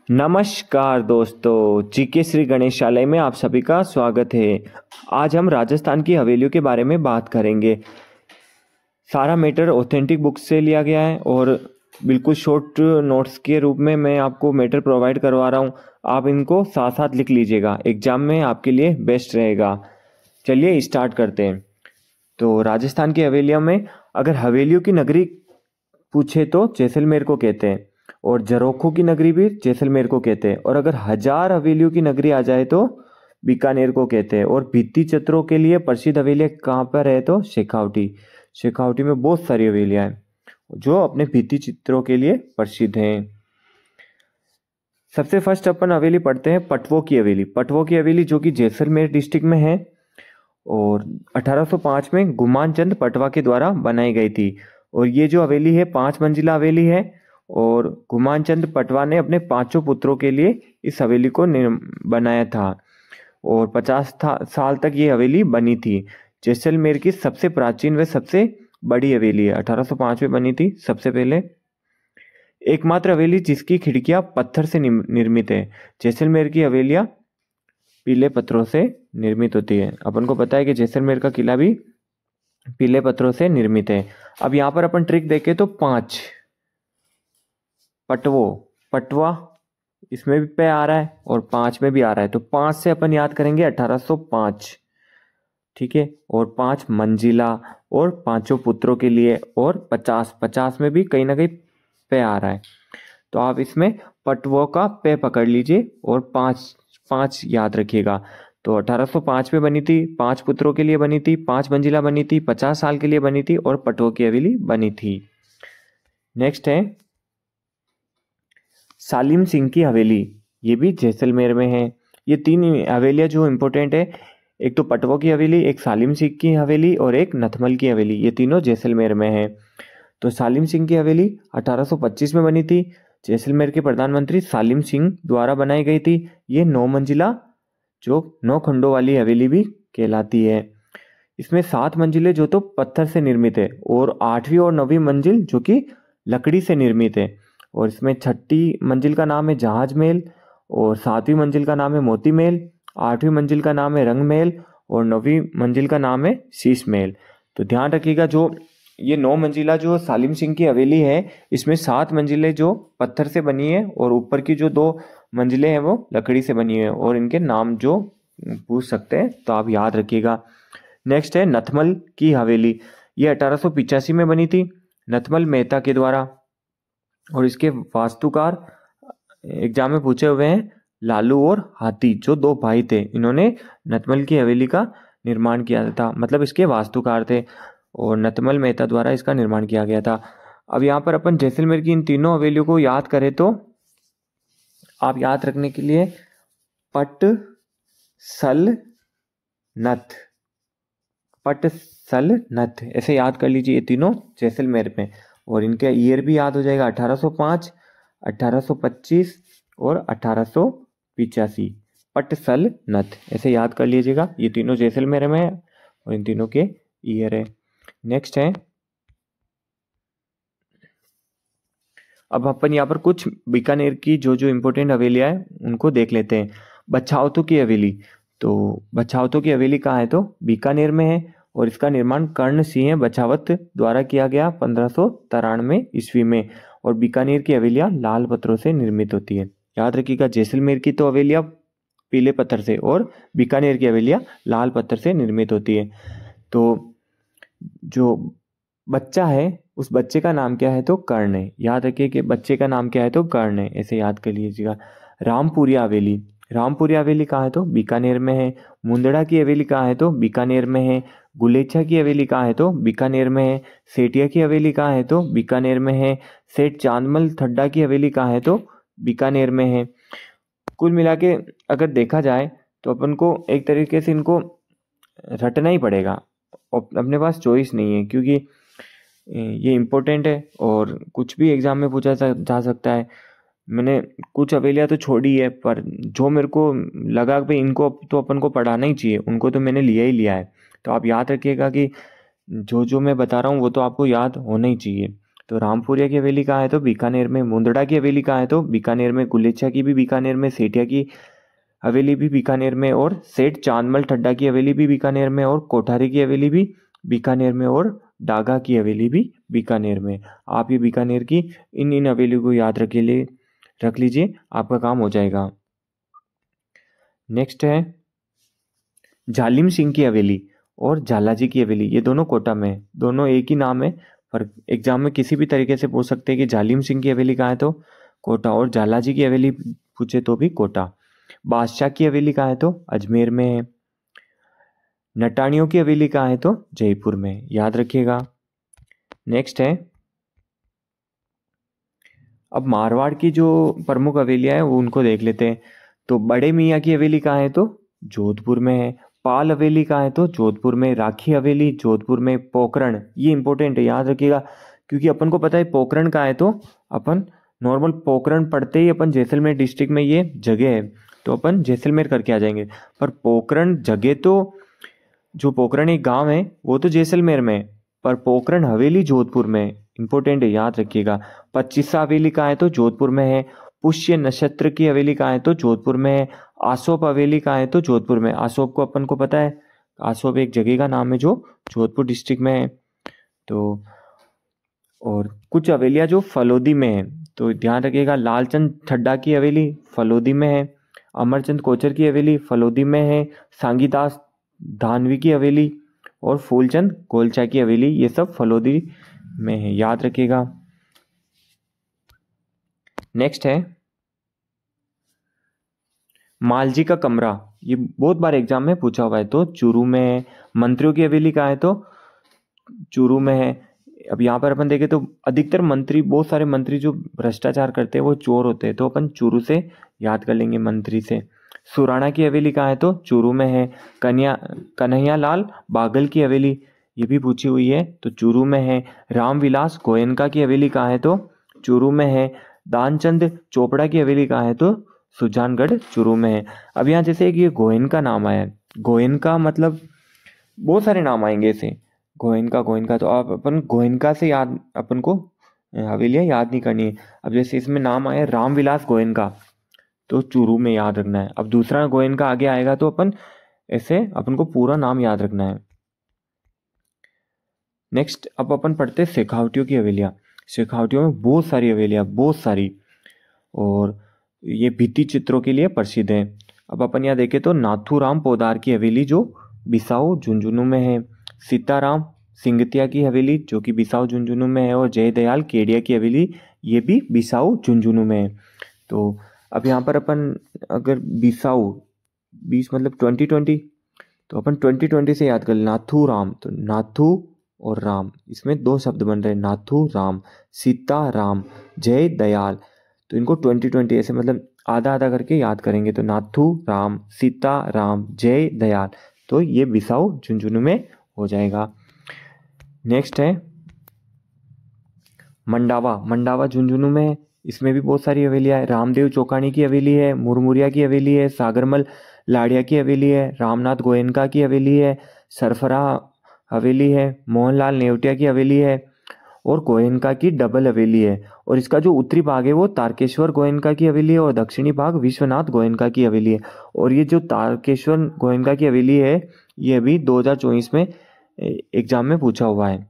नमस्कार दोस्तों, जीके श्री गणेशालय में आप सभी का स्वागत है। आज हम राजस्थान की हवेलियों के बारे में बात करेंगे। सारा मैटर ऑथेंटिक बुक से लिया गया है और बिल्कुल शॉर्ट नोट्स के रूप में मैं आपको मैटर प्रोवाइड करवा रहा हूँ। आप इनको साथ साथ लिख लीजिएगा, एग्जाम में आपके लिए बेस्ट रहेगा। चलिए स्टार्ट करते हैं। तो राजस्थान की हवेलियों में अगर हवेलियों की नगरी पूछे तो जैसलमेर को कहते हैं, और झरोखों की नगरी भी जैसलमेर को कहते हैं, और अगर 1000 हवेलियों की नगरी आ जाए तो बीकानेर को कहते हैं। और भित्ति चित्रों के लिए प्रसिद्ध हवेलियाँ कहाँ पर है तो शेखावटी। शेखावटी में बहुत सारी हवेलियाँ हैं जो अपने भित्ति चित्रों के लिए प्रसिद्ध हैं। सबसे फर्स्ट अपन हवेली पढ़ते हैं पटवों की हवेली। पटवों की हवेली जो कि जैसलमेर डिस्ट्रिक्ट में है और 1805 में गुमान चंद पटवा के द्वारा बनाई गई थी। और ये जो हवेली है 5 मंजिला हवेली है और गुमान चंद पटवा ने अपने 5 पुत्रों के लिए इस हवेली को बनाया था और 50 साल तक ये हवेली बनी थी। जैसलमेर की सबसे प्राचीन व सबसे बड़ी हवेली है। 1805 में बनी थी सबसे पहले। एकमात्र हवेली जिसकी खिड़कियां पत्थर से निर्मित है। जैसलमेर की हवेलियां पीले पत्थरों से निर्मित होती है। अपन को पता है कि जैसलमेर का किला भी पीले पत्थरों से निर्मित है। अब यहाँ पर अपन ट्रिक देखें तो 5 पटवा इसमें भी पे आ रहा है और 5 में भी आ रहा है, तो 5 से अपन याद करेंगे 1805, ठीक है। और 5 मंजिला और 5 पुत्रों के लिए, और 50 में भी कहीं ना कहीं पे आ रहा है, तो आप इसमें पटवों का पे पकड़ लीजिए और 5 याद रखिएगा। तो 1805 में बनी थी, 5 पुत्रों के लिए बनी थी, 5 मंजिला बनी थी, 50 साल के लिए बनी थी और पटवों की हवेली बनी थी। नेक्स्ट है सालिम सिंह की हवेली। ये भी जैसलमेर में है। ये 3 हवेलियां जो इम्पोर्टेंट है, एक तो पटवों की हवेली, एक सालिम सिंह की हवेली और एक नथमल की हवेली। ये तीनों जैसलमेर में है। तो सालिम सिंह की हवेली 1825 में बनी थी। जैसलमेर के प्रधानमंत्री सालिम सिंह द्वारा बनाई गई थी। ये 9 मंजिला जो 9 खंडों वाली हवेली भी कहलाती है। इसमें 7 मंजिलें जो तो पत्थर से निर्मित है और 8वीं और 9वीं मंजिल जो कि लकड़ी से निर्मित है। और इसमें 6ठी मंजिल का नाम है जहाज महल और 7वीं मंजिल का नाम है मोती महल, 8वीं मंजिल का नाम है रंग महल और 9वीं मंजिल का नाम है शीश महल। तो ध्यान रखिएगा, जो ये 9 मंजिला जो सालिम सिंह की हवेली है, इसमें 7 मंजिलें जो पत्थर से बनी है और ऊपर की जो 2 मंजिलें हैं वो लकड़ी से बनी है, और इनके नाम जो पूछ सकते हैं तो आप याद रखिएगा। नेक्स्ट है नथमल की हवेली। ये 1885 में बनी थी नथमल मेहता के द्वारा, और इसके वास्तुकार एग्जाम में पूछे हुए हैं लालू और हाथी, जो 2 भाई थे। इन्होंने नथमल की हवेली का निर्माण किया था, मतलब इसके वास्तुकार थे और नथमल मेहता द्वारा इसका निर्माण किया गया था। अब यहाँ पर अपन जैसलमेर की इन तीनों हवेलियों को याद करें तो आप याद रखने के लिए पट सल नथ ऐसे याद कर लीजिए। ये तीनों जैसलमेर में, और इनका ईयर भी याद हो जाएगा 1805, 1825 और 1885। पट सल नथ ऐसे याद कर लीजिएगा। ये तीनों जैसलमेर में है और इन तीनों के ईयर है। नेक्स्ट है, अब अपन यहाँ पर कुछ बीकानेर की जो जो इम्पोर्टेंट हवेलियाँ हैं उनको देख लेते हैं। बछावतों की हवेली। तो बछावतों की हवेली कहाँ है तो बीकानेर में है, और इसका निर्माण कर्ण सिंह बछावत द्वारा किया गया 1593 ईस्वी में। और बीकानेर की हवेलियाँ लाल पत्थरों से निर्मित होती है। याद रखिएगा, जैसलमेर की तो हवेलियाँ पीले पत्थर से और बीकानेर की हवेलियाँ लाल पत्थर से निर्मित होती है। तो जो बच्चा है उस बच्चे का नाम क्या है तो कर्ण है। याद रखिए कि बच्चे का नाम क्या है तो कर्ण है, ऐसे याद कर लीजिएगा। रामपुरिया हवेली। रामपुरिया हवेली कहाँ है तो बीकानेर में है। मुंदड़ा की हवेली कहाँ है तो बीकानेर में है। गुलेछा की हवेली कहाँ है तो बीकानेर में है। सेठिया की हवेली कहाँ है तो बीकानेर में है। सेठ चांदमल थड्डा की हवेली कहाँ है तो बीकानेर में है। कुल मिला के अगर देखा जाए तो अपन को एक तरीके से इनको रटना ही पड़ेगा, अपने पास चॉइस नहीं है, क्योंकि ये इम्पोर्टेंट है और कुछ भी एग्जाम में पूछा जा सकता है। मैंने कुछ हवेलियाँ तो छोड़ी है, पर जो मेरे को लगा कि इनको तो अपन को पढ़ाना ही चाहिए, उनको तो मैंने लिया ही लिया है। तो आप याद रखिएगा कि जो जो मैं बता रहा हूँ वो तो आपको याद होना ही चाहिए। तो रामपुरिया की हवेली कहाँ है? तो बीकानेर में। मुंदड़ा की हवेली कहाँ है? तो बीकानेर में। गुलेच्छा की भी बीकानेर में। सेठिया की हवेली भी बीकानेर में। और सेठ चांदमल ठड्डा की हवेली भी बीकानेर में। और कोठारी की हवेली भी बीकानेर में। और डागा की हवेली भी बीकानेर में। आप ये बीकानेर की इन हवेली को याद रख लीजिए, आपका काम हो जाएगा। नेक्स्ट है जालिम सिंह की हवेली और झालाजी की हवेली। ये दोनों कोटा में है, दोनों एक ही नाम है, पर एग्जाम में किसी भी तरीके से पूछ सकते हैं कि जालिम सिंह की हवेली कहाँ है? तो कोटा। और झालाजी की हवेली पूछे तो भी कोटा। बादशाह की हवेली कहाँ है? तो अजमेर में है। नटाणियों की हवेली कहाँ है? तो जयपुर में, याद रखिएगा। नेक्स्ट है, अब मारवाड़ की जो प्रमुख हवेलियां हैं वो उनको देख लेते हैं। तो बड़े मियाँ की हवेली कहाँ है? तो जोधपुर में है। पाल हवेली कहाँ है? तो जोधपुर में। राखी हवेली जोधपुर में। पोखरण, ये इंपॉर्टेंट है, याद रखिएगा, क्योंकि अपन को पता है पोखरण कहाँ है। तो अपन नॉर्मल पोखरण पढ़ते ही अपन जैसलमेर डिस्ट्रिक्ट में ये जगह है, तो अपन जैसलमेर करके आ जाएंगे। पर पोखरण जगह तो, जो पोखरण एक गांव है वो तो जैसलमेर में है, पर पोखरण हवेली जोधपुर में। इंपॉर्टेंट है, याद रखिएगा। 25 हवेली कहाँ है? तो जोधपुर में है। पुष्य नक्षत्र की हवेली कहाँ है? तो जोधपुर में है। आसोप हवेली कहाँ है? तो जोधपुर में। आसोप को अपन को पता है, आसोप एक जगह का नाम है जो जोधपुर डिस्ट्रिक्ट में है। तो और कुछ हवेलियां जो फलोदी में है, तो ध्यान रखिएगा। लालचंद ठड्डा की हवेली फलोदी में है। अमरचंद कोचर की हवेली फलोदी में है। सांगीदास धानवी की हवेली और फूलचंद गोलचा की हवेली, ये सब फलोदी में है, याद रखिएगा। नेक्स्ट है मालजी का कमरा, ये बहुत बार एग्जाम में पूछा हुआ है, तो चूरू में है। मंत्रियों की हवेली कहाँ है? तो चूरू में है। अब यहाँ पर अपन देखें तो अधिकतर मंत्री, बहुत सारे मंत्री जो भ्रष्टाचार करते हैं वो चोर होते हैं, तो अपन चूरू से याद कर लेंगे, मंत्री से। सुराणा की हवेली कहाँ है? तो चूरू में है। कन्हैयालाल बागल की हवेली, ये भी पूछी हुई है, तो चूरू में है। रामविलास गोयनका की हवेली कहाँ है? तो चूरू में है। दानचंद चोपड़ा की हवेली कहाँ है? तो सुजानगढ़ चूरू में है। अब यहाँ जैसे एक ये गोयनका नाम आया है, गोयनका मतलब बहुत सारे नाम आएंगे ऐसे, गोयनका, तो आप अपन गोयनका से याद, अपन को हवेलियाँ याद नहीं करनी है। अब जैसे इसमें नाम आया रामविलास गोयनका, तो चूरू में याद रखना है। अब दूसरा गोयनका आगे आएगा तो अपन ऐसे अपन को पूरा नाम याद रखना है। नेक्स्ट, अब अपन पढ़ते हैं शेखावटियों की हवेलियाँ। शेखावटियों में बहुत सारी हवेलियाँ, बहुत सारी, और ये भित्ति चित्रों के लिए प्रसिद्ध है। अब अपन यहाँ देखें तो नाथूराम पोदार की हवेली जो बिसाऊ झुंझुनू में है। सीताराम सिंगतिया की हवेली जो कि बिसाऊ झुंझुनू में है। और जयदयाल केडिया की हवेली, ये भी बिसाऊ झुंझुनू में है। तो अब यहाँ पर अपन अगर बिसाऊ 20 मतलब 2020, तो अपन 2020 से याद कर नाथू राम, तो नाथू और राम, इसमें दो शब्द बन रहे हैं, नाथू राम। सीता राम, जय दयाल, तो इनको 2020 ऐसे मतलब आधा आधा करके याद करेंगे, तो नाथू राम, सीता राम, जय दयाल, तो ये बिसाऊ झुंझुनू में हो जाएगा। नेक्स्ट है मंडावा, मंडावा झुंझुनू में है। इसमें भी बहुत सारी हवेलियाँ है। रामदेव चौकानी की हवेली है। मुरमुरिया की हवेली है। सागरमल लाड़िया की हवेली है। रामनाथ गोयनका की हवेली है। सरफरा हवेली है। मोहनलाल नेवटिया की हवेली है। और गोयनका की डबल हवेली है। और इसका जो उत्तरी भाग है वो तारकेश्वर गोयनका की हवेली है, और दक्षिणी भाग विश्वनाथ गोयनका की हवेली है। और ये जो तारकेश्वर गोयनका की हवेली है, ये अभी 2024 में एग्जाम में पूछा हुआ है।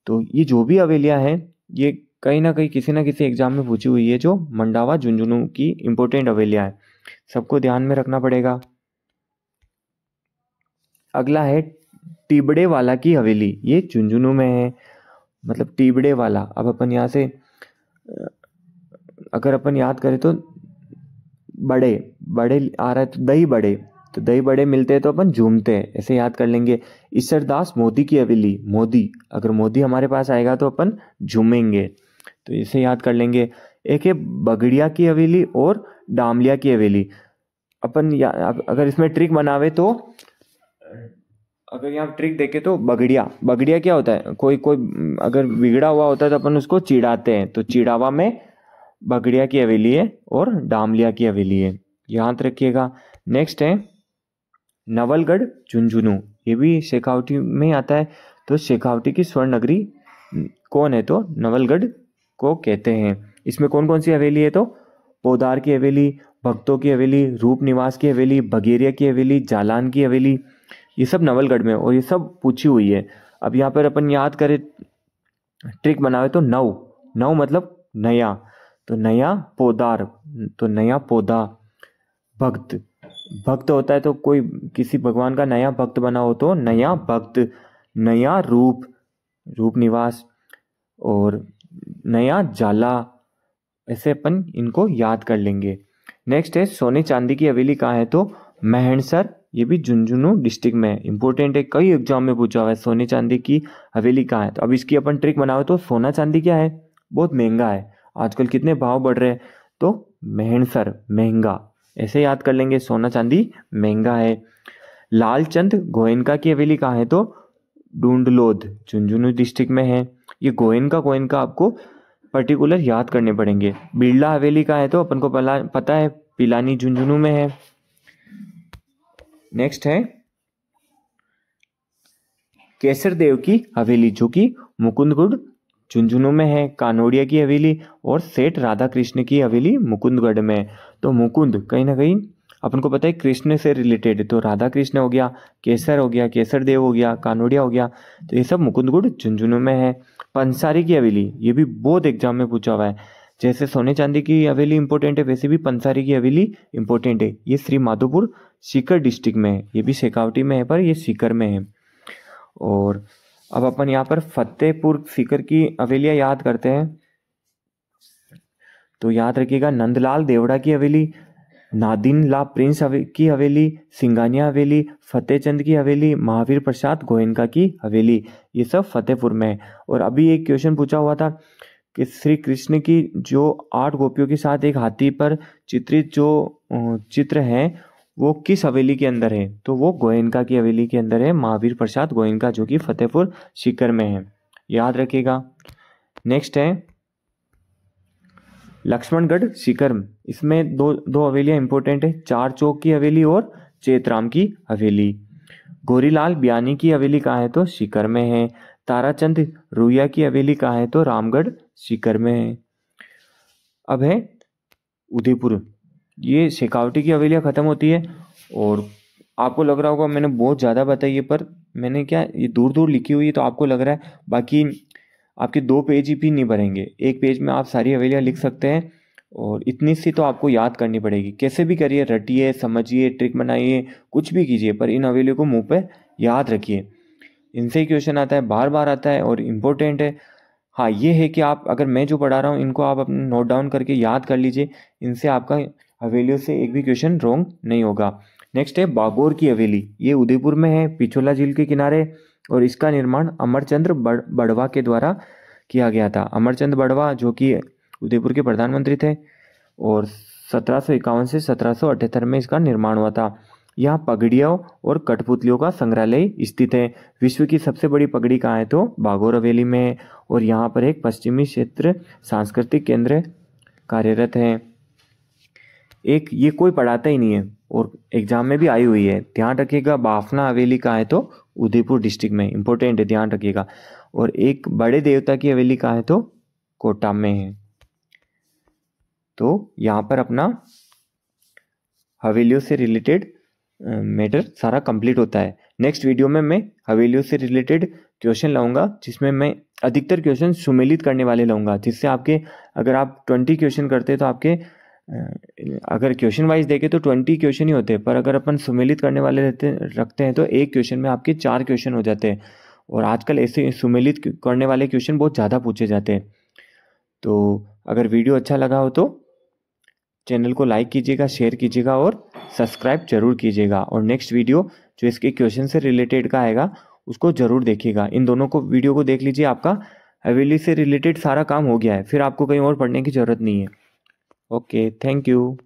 तो ये जो भी हवेलियाँ हैं, ये कहीं ना कहीं किसी ना किसी एग्जाम में पूछी हुई है, जो मंडावा झुंझुनू की इंपॉर्टेंट हवेलियाँ हैं, सबको ध्यान में रखना पड़ेगा। अगला है टिबड़े वाला की हवेली, ये झुंझुनू में है, मतलब टिबड़े वाला। अब अपन यहाँ से अगर अपन याद करें तो बड़े बड़े आ रहा है, तो दही बड़े, तो दही बड़े मिलते हैं तो अपन झूमते हैं, ऐसे याद कर लेंगे। ईश्वरदास मोदी की हवेली, मोदी, अगर मोदी हमारे पास आएगा तो अपन झूमेंगे, तो इसे याद कर लेंगे। एक है बगड़िया की हवेली और डामलिया की हवेली। अपन अगर इसमें ट्रिक बनावे तो, अगर यहाँ ट्रिक देखे तो बगड़िया, बगड़िया क्या होता है, कोई अगर बिगड़ा हुआ होता है तो अपन उसको चिढ़ाते हैं, तो चिढ़ावा में बगड़िया की हवेली है और डामलिया की हवेली है, याद रखिएगा। नेक्स्ट है नवलगढ़ झुंझुनू, ये भी शेखावटी में आता है, तो शेखावटी की स्वर्ण नगरी कौन है? तो नवलगढ़ को कहते हैं। इसमें कौन कौन सी हवेली है? तो पोदार की हवेली, भक्तों की हवेली, रूप निवास की हवेली, बगेरिया की हवेली, जालान की हवेली, ये सब नवलगढ़ में, और ये सब पूछी हुई है। अब यहाँ पर अपन याद करें, ट्रिक बनावे तो नव, नव मतलब नया, तो नया पोदार, तो नया पौधा। भक्त, भक्त होता है तो कोई किसी भगवान का नया भक्त बना हो तो नया भक्त। नया रूप, रूप निवास, और नया जाला, ऐसे अपन इनको याद कर लेंगे। नेक्स्ट है सोने चांदी की हवेली कहाँ है? तो मेहणसर, ये भी झुंझुनू डिस्ट्रिक्ट में है, इंपॉर्टेंट है, कई एग्जाम में पूछा हुआ है सोने चांदी की हवेली कहाँ है। तो अब इसकी अपन ट्रिक बनाओ तो सोना चांदी क्या है? बहुत महंगा है, आजकल कितने भाव बढ़ रहे हैं, तो मेहणसर महंगा, ऐसे याद कर लेंगे, सोना चांदी महंगा है। लालचंद गोयनका की हवेली कहाँ है? तो डूंडलोद, झुंझुनू डिस्ट्रिक्ट में है। ये गोयनका आपको पर्टिकुलर याद करने पड़ेंगे। बिरला हवेली कहाँ है? तो अपन को पता है, पिलानी झुंझुनू में है। नेक्स्ट है केसर देव की हवेली, जो कि मुकुंदगढ़ झुंझुनू में है। कानोड़िया की हवेली और सेठ राधा कृष्ण की हवेली मुकुंदगढ़ में है। तो मुकुंद कहीं ना कहीं अपन को पता है कृष्ण से रिलेटेड है, तो राधा कृष्ण हो गया, केसर हो गया, केसर देव हो गया, कानोड़िया हो गया, तो ये सब मुकुंदगढ़ झुंझुनू में है। पंसारी की हवेली, ये भी बहुत एग्जाम में पूछा हुआ है, जैसे सोने चांदी की हवेली इंपॉर्टेंट है, वैसे भी पंसारी की हवेली इंपॉर्टेंट है। ये श्री माधोपुर सीकर डिस्ट्रिक्ट में है, ये भी शेखावटी में है पर ये सीकर में है। और अब अपन यहाँ पर फतेहपुर सीकर की हवेलियाँ याद करते हैं, तो याद रखिएगा नंदलाल देवड़ा की हवेली, नादिन ला प्रिंस की हवेली, सिंगानिया हवेली, फतेहचंद की हवेली, महावीर प्रसाद गोयनका की हवेली, ये सब फतेहपुर में है। और अभी एक क्वेश्चन पूछा हुआ था कि श्री कृष्ण की जो 8 गोपियों के साथ एक हाथी पर चित्रित जो चित्र है वो किस हवेली के अंदर है? तो वो गोयनका की हवेली के अंदर है, महावीर प्रसाद गोयनका, जो कि फतेहपुर सीकर में है, याद रखिएगा। नेक्स्ट है लक्ष्मणगढ़ सीकर, इसमें दो हवेलियां इंपॉर्टेंट है, चार चौक की हवेली और चेतराम की हवेली। गोरीलाल बियानी की हवेली कहाँ है? तो सीकर में है। ताराचंद रुइया की हवेली कहाँ है? तो रामगढ़ सीकर में है। अब है उदयपुर, ये शेखावटी की हवेलियाँ ख़त्म होती है, और आपको लग रहा होगा मैंने बहुत ज़्यादा बताई है, पर मैंने क्या ये दूर दूर लिखी हुई है तो आपको लग रहा है, बाकी आपके 2 पेज ही भी नहीं भरेंगे, 1 पेज में आप सारी हवेलियाँ लिख सकते हैं, और इतनी सी तो आपको याद करनी पड़ेगी। कैसे भी करिए, रटिए, समझिए, ट्रिक बनाइए, कुछ भी कीजिए, पर इन हवेलियों को मुँह पे याद रखिए, इनसे ही क्वेश्चन आता है, बार बार आता है और इम्पोर्टेंट है। हाँ, ये है कि आप अगर मैं जो पढ़ा रहा हूँ इनको आप अपने नोट डाउन करके याद कर लीजिए, इनसे आपका हवेलियों से एक भी क्वेश्चन रॉन्ग नहीं होगा। नेक्स्ट है बागोर की हवेली, ये उदयपुर में है, पिछोला झील के किनारे, और इसका निर्माण अमरचंद्र बड़वा के द्वारा किया गया था। अमरचंद बड़वा जो कि उदयपुर के प्रधानमंत्री थे, और 1751 से 1778 में इसका निर्माण हुआ था। यहाँ पगड़ियों और कठपुतलियों का संग्रहालय स्थित है। विश्व की सबसे बड़ी पगड़ी कहाँ है? तो बागोर हवेली में है, और यहाँ पर एक पश्चिमी क्षेत्र सांस्कृतिक केंद्र कार्यरत है। एक ये कोई पढ़ाता ही नहीं है और एग्जाम में भी आई हुई है, ध्यान रखिएगा। बाफना हवेली कहाँ है? तो उदयपुर डिस्ट्रिक्ट में, इंपॉर्टेंट है, ध्यान रखिएगा। और एक बड़े देवता की हवेली कहाँ है? तो कोटा में है। तो यहाँ पर अपना हवेलियों से रिलेटेड मैटर सारा कंप्लीट होता है। नेक्स्ट वीडियो में मैं हवेलियों से रिलेटेड क्वेश्चन लाऊंगा, जिसमें मैं अधिकतर क्वेश्चन सुमेलित करने वाले लाऊंगा, जिससे आपके अगर आप 20 क्वेश्चन करते हैं तो आपके अगर क्वेश्चन वाइज देखें तो 20 क्वेश्चन ही होते हैं, पर अगर अपन सुमेलित करने वाले रखते हैं तो एक क्वेश्चन में आपके 4 क्वेश्चन हो जाते हैं, और आजकल ऐसे सुमेलित करने वाले क्वेश्चन बहुत ज़्यादा पूछे जाते हैं। तो अगर वीडियो अच्छा लगा हो तो चैनल को लाइक कीजिएगा, शेयर कीजिएगा और सब्सक्राइब जरूर कीजिएगा, और नेक्स्ट वीडियो जो इसके क्वेश्चन से रिलेटेड का आएगा उसको ज़रूर देखिएगा। इन दोनों को वीडियो को देख लीजिए, आपका हवेली से रिलेटेड सारा काम हो गया है, फिर आपको कहीं और पढ़ने की ज़रूरत नहीं है। Okay, thank you.